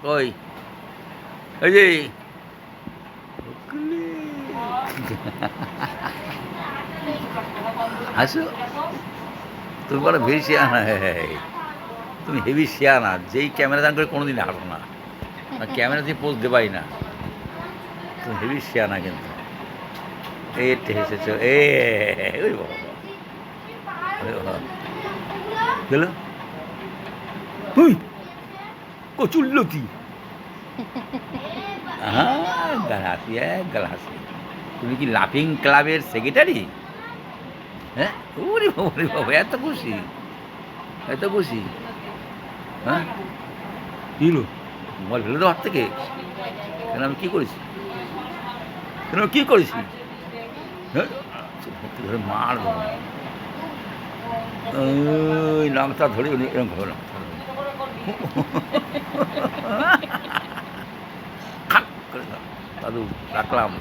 কই এই যে আসো, তুমি বলো ভেরি শিয়ানা। তুমি হেভি শিয়ানা, যেই ক্যামেরা দান করে কোনোদিন হাঁটো না, ক্যামেরা দিয়ে পোজ দেবাই না। তুমি হেভি শিয়ানা কিন্তু। এই এসেছো এ, ওই বাবা, ওরে বাবা, গেল তুই কচুল্লতি। হ্যাঁ, গাল হাসি, এক গাল হাসি। তুমি কি লাফিং ক্লাবের সেক্রেটারি? হ্যাঁ, ওরে বাবা, ওরে বাবা, এত খুশি, এত খুশি। হ্যাঁ, কী হলো? মোবাইল ফেলে দাও হাত থেকে। কেন, আমি কী করেছি? কেন, কী করেছি? হ্যাঁ, ধরে মারবো। ওই নামটা ধরে এরকম ভাবে না, খাক করে দাও। দাদু, রাখলাম।